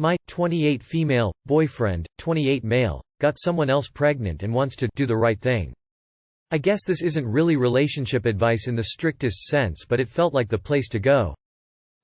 My 28 female boyfriend, 28 male, got someone else pregnant and wants to do the right thing. I guess this isn't really relationship advice in the strictest sense, but it felt like the place to go.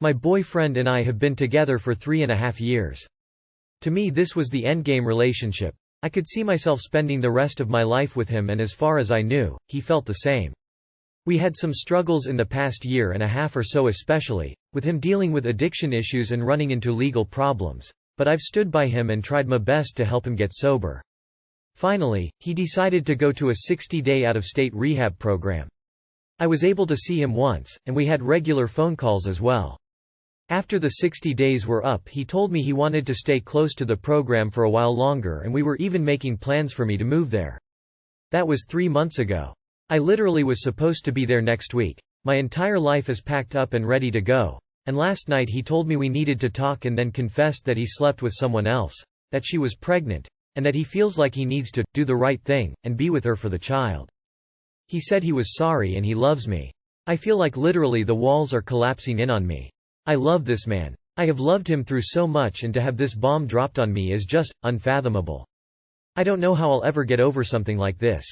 My boyfriend and I have been together for 3.5 years. To me, this was the endgame relationship. I could see myself spending the rest of my life with him, and as far as I knew, he felt the same. We had some struggles in the past 1.5 years or so, especially with him dealing with addiction issues and running into legal problems, but I've stood by him and tried my best to help him get sober. Finally, he decided to go to a 60-day out-of-state rehab program. I was able to see him once, and we had regular phone calls as well. After the 60 days were up, he told me he wanted to stay close to the program for a while longer, and we were even making plans for me to move there. That was 3 months ago. I literally was supposed to be there next week. My entire life is packed up and ready to go. And last night he told me we needed to talk, and then confessed that he slept with someone else, that she was pregnant, and that he feels like he needs to do the right thing and be with her for the child. He said he was sorry and he loves me. I feel like literally the walls are collapsing in on me. I love this man. I have loved him through so much, and to have this bomb dropped on me is just unfathomable. I don't know how I'll ever get over something like this.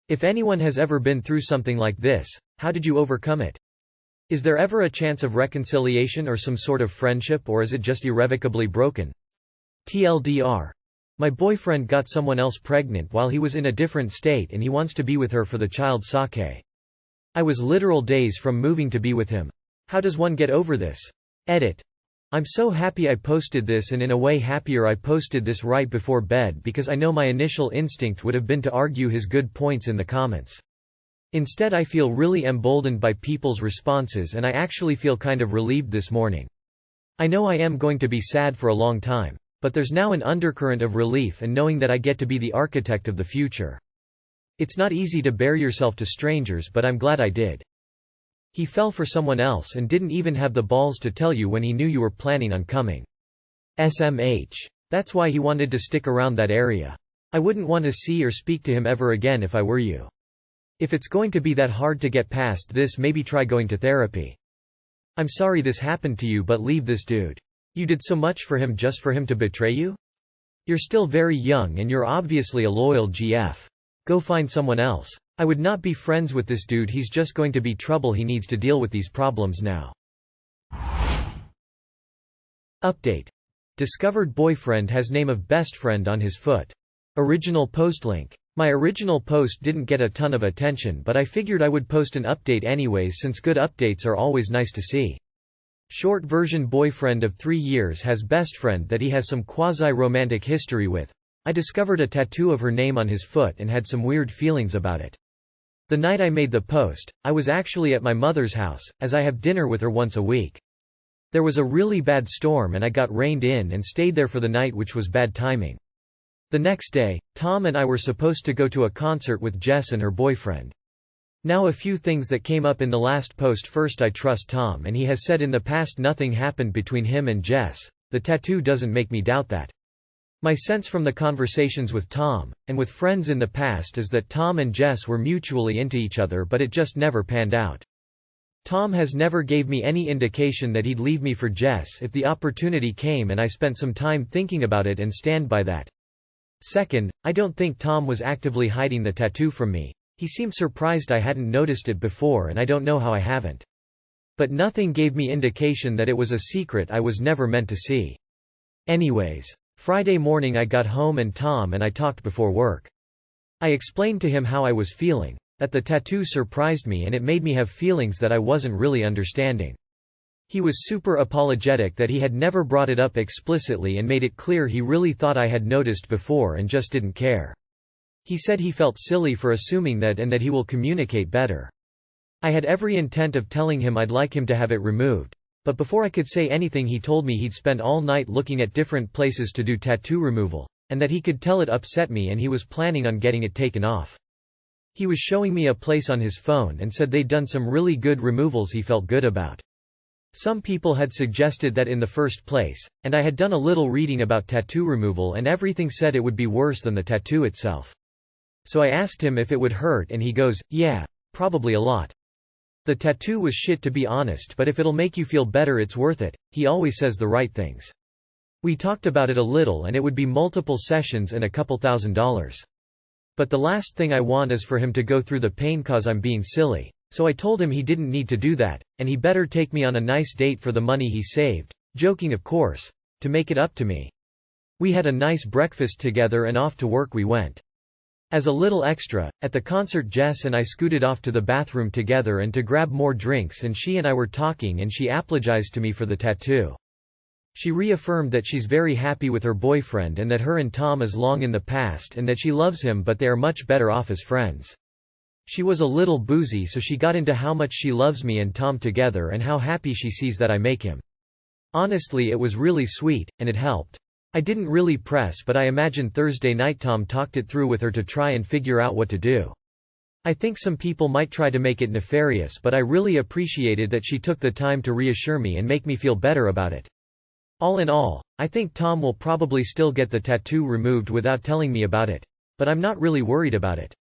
If anyone has ever been through something like this, how did you overcome it? Is there ever a chance of reconciliation or some sort of friendship, or is it just irrevocably broken? TLDR. My boyfriend got someone else pregnant while he was in a different state, and he wants to be with her for the child. Sake. I was literal days from moving to be with him. How does one get over this? Edit. I'm so happy I posted this, and in a way happier I posted this right before bed, because I know my initial instinct would have been to argue his good points in the comments. Instead, I feel really emboldened by people's responses, and I actually feel kind of relieved this morning. I know I am going to be sad for a long time, but there's now an undercurrent of relief and knowing that I get to be the architect of the future. It's not easy to bare yourself to strangers, but I'm glad I did. He fell for someone else and didn't even have the balls to tell you when he knew you were planning on coming. SMH. That's why he wanted to stick around that area. I wouldn't want to see or speak to him ever again if I were you. If it's going to be that hard to get past this, maybe try going to therapy. I'm sorry this happened to you, but leave this dude. You did so much for him just for him to betray you? You're still very young and you're obviously a loyal GF. Go find someone else. I would not be friends with this dude, he's just going to be trouble, he needs to deal with these problems now. Update. Discovered boyfriend has name of best friend on his foot. Original post link. My original post didn't get a ton of attention, but I figured I would post an update anyways since good updates are always nice to see. Short version: boyfriend of 3 years has best friend that he has some quasi-romantic history with. I discovered a tattoo of her name on his foot and had some weird feelings about it. The night I made the post, I was actually at my mother's house, as I have dinner with her once a week. There was a really bad storm and I got rained in and stayed there for the night, which was bad timing. The next day, Tom and I were supposed to go to a concert with Jess and her boyfriend. Now, a few things that came up in the last post. First, I trust Tom, and he has said in the past nothing happened between him and Jess. The tattoo doesn't make me doubt that. My sense from the conversations with Tom, and with friends in the past, is that Tom and Jess were mutually into each other, but it just never panned out. Tom has never gave me any indication that he'd leave me for Jess if the opportunity came, and I spent some time thinking about it and stand by that. Second, I don't think Tom was actively hiding the tattoo from me. He seemed surprised I hadn't noticed it before, and I don't know how I haven't. But nothing gave me indication that it was a secret I was never meant to see. Anyways, Friday morning I got home and Tom and I talked before work. I explained to him how I was feeling, that the tattoo surprised me and it made me have feelings that I wasn't really understanding. He was super apologetic that he had never brought it up explicitly and made it clear he really thought I had noticed before and just didn't care. He said he felt silly for assuming that and that he will communicate better. I had every intent of telling him I'd like him to have it removed. But before I could say anything, he told me he'd spend all night looking at different places to do tattoo removal, and that he could tell it upset me and he was planning on getting it taken off. He was showing me a place on his phone and said they'd done some really good removals he felt good about. Some people had suggested that in the first place, and I had done a little reading about tattoo removal and everything said it would be worse than the tattoo itself. So I asked him if it would hurt and he goes, "Yeah, probably a lot." The tattoo was shit, to be honest, but if it'll make you feel better it's worth it. He always says the right things. We talked about it a little and it would be multiple sessions and a couple $1,000s. But the last thing I want is for him to go through the pain cause I'm being silly. So I told him he didn't need to do that, and he better take me on a nice date for the money he saved, joking of course, to make it up to me. We had a nice breakfast together and off to work we went. As a little extra, at the concert Jess and I scooted off to the bathroom together and to grab more drinks, and she and I were talking and she apologized to me for the tattoo. She reaffirmed that she's very happy with her boyfriend and that her and Tom is long in the past and that she loves him but they are much better off as friends. She was a little boozy so she got into how much she loves me and Tom together and how happy she sees that I make him. Honestly, it was really sweet, and it helped. I didn't really press, but I imagine Thursday night Tom talked it through with her to try and figure out what to do. I think some people might try to make it nefarious, but I really appreciated that she took the time to reassure me and make me feel better about it. All in all, I think Tom will probably still get the tattoo removed without telling me about it, but I'm not really worried about it.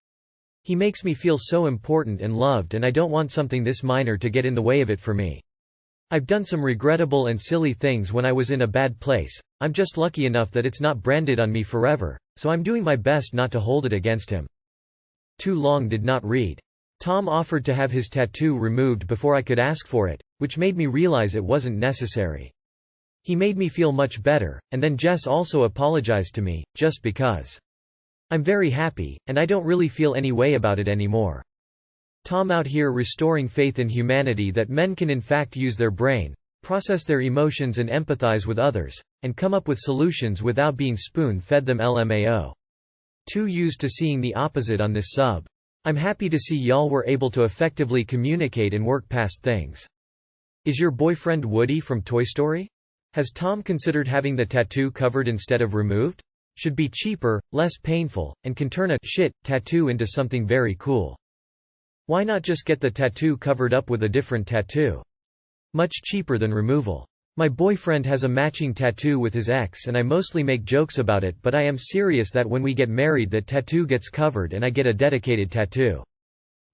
He makes me feel so important and loved, and I don't want something this minor to get in the way of it for me. I've done some regrettable and silly things when I was in a bad place. I'm just lucky enough that it's not branded on me forever, so I'm doing my best not to hold it against him. Too long did not read. Tom offered to have his tattoo removed before I could ask for it, which made me realize it wasn't necessary. He made me feel much better, and then Jess also apologized to me, just because. I'm very happy, and I don't really feel any way about it anymore. Tom out here restoring faith in humanity that men can in fact use their brain, process their emotions and empathize with others, and come up with solutions without being spoon-fed them. LMAO. Too used to seeing the opposite on this sub. I'm happy to see y'all were able to effectively communicate and work past things. Is your boyfriend Woody from Toy Story? Has Tom considered having the tattoo covered instead of removed? Should be cheaper, less painful, and can turn a shit tattoo into something very cool. Why not just get the tattoo covered up with a different tattoo? Much cheaper than removal. My boyfriend has a matching tattoo with his ex and I mostly make jokes about it, but I am serious that when we get married that tattoo gets covered and I get a dedicated tattoo.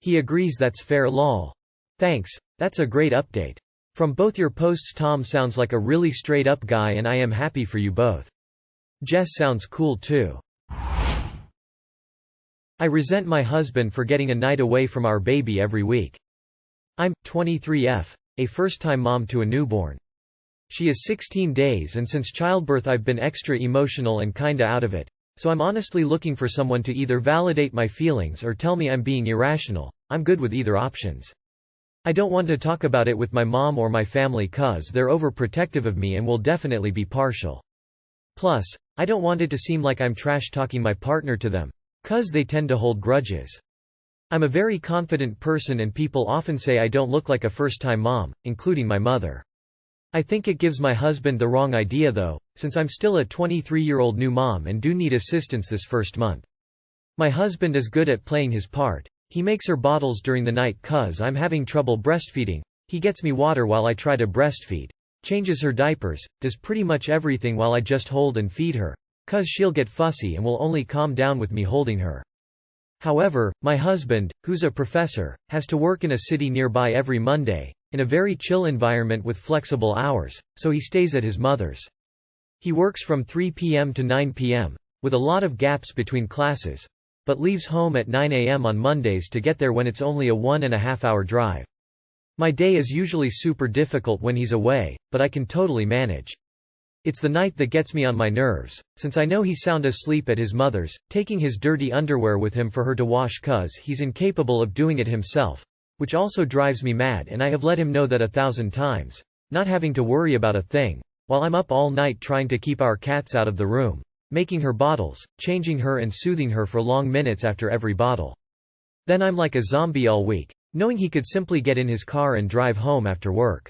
He agrees that's fair. Lol. Thanks, that's a great update. From both your posts Tom sounds like a really straight up guy and I am happy for you both. Jess sounds cool too. I resent my husband for getting a night away from our baby every week. I'm 23F, a first-time mom to a newborn. She is 16 days and since childbirth I've been extra emotional and kinda out of it, so I'm honestly looking for someone to either validate my feelings or tell me I'm being irrational. I'm good with either options. I don't want to talk about it with my mom or my family cause they're overprotective of me and will definitely be partial. Plus, I don't want it to seem like I'm trash-talking my partner to them, cause they tend to hold grudges. I'm a very confident person and people often say I don't look like a first-time mom, including my mother. I think it gives my husband the wrong idea though, since I'm still a 23-year-old new mom and do need assistance this first month. My husband is good at playing his part. He makes her bottles during the night cause I'm having trouble breastfeeding. He gets me water while I try to breastfeed, changes her diapers, does pretty much everything while I just hold and feed her, cause she'll get fussy and will only calm down with me holding her. However, my husband, who's a professor, has to work in a city nearby every Monday, in a very chill environment with flexible hours, so he stays at his mother's. He works from 3 p.m. to 9 p.m., with a lot of gaps between classes, but leaves home at 9 a.m. on Mondays to get there when it's only a 1.5 hour drive. My day is usually super difficult when he's away, but I can totally manage. It's the night that gets me on my nerves, since I know he's sound asleep at his mother's, taking his dirty underwear with him for her to wash cause he's incapable of doing it himself, which also drives me mad and I have let him know that 1,000 times, not having to worry about a thing, while I'm up all night trying to keep our cats out of the room, making her bottles, changing her and soothing her for long minutes after every bottle. Then I'm like a zombie all week, knowing he could simply get in his car and drive home after work.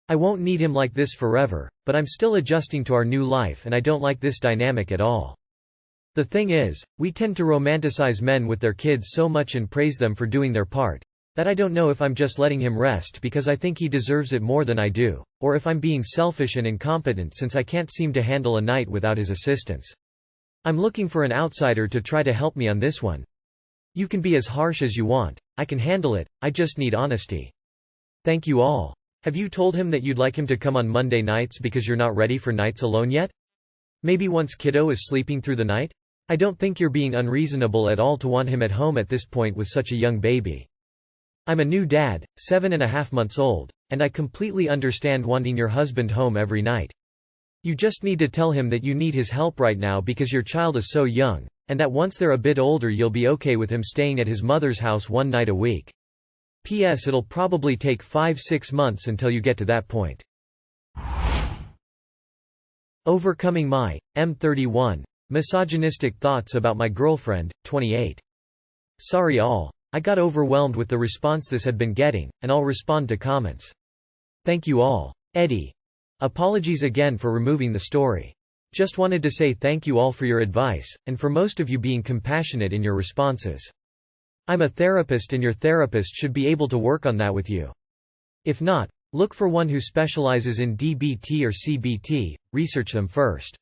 I won't need him like this forever, but I'm still adjusting to our new life and I don't like this dynamic at all. The thing is, we tend to romanticize men with their kids so much and praise them for doing their part, that I don't know if I'm just letting him rest because I think he deserves it more than I do, or if I'm being selfish and incompetent since I can't seem to handle a night without his assistance. I'm looking for an outsider to try to help me on this one. You can be as harsh as you want, I can handle it, I just need honesty. Thank you all. Have you told him that you'd like him to come on Monday nights because you're not ready for nights alone yet? Maybe once kiddo is sleeping through the night? I don't think you're being unreasonable at all to want him at home at this point with such a young baby. I'm a new dad, 7.5 months old, and I completely understand wanting your husband home every night. You just need to tell him that you need his help right now because your child is so young, and that once they're a bit older you'll be okay with him staying at his mother's house one night a week. P.S. It'll probably take 5-6 months until you get to that point. Overcoming my M31 misogynistic thoughts about my girlfriend, 28. Sorry all. I got overwhelmed with the response this had been getting, and I'll respond to comments. Thank you all. Eddie. Apologies again for removing the story. Just wanted to say thank you all for your advice, and for most of you being compassionate in your responses. I'm a therapist and your therapist should be able to work on that with you. If not, look for one who specializes in DBT or CBT, research them first.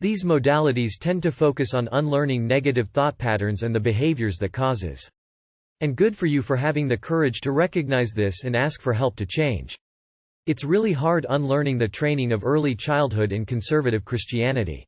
These modalities tend to focus on unlearning negative thought patterns and the behaviors that causes. And good for you for having the courage to recognize this and ask for help to change. It's really hard unlearning the training of early childhood in conservative Christianity.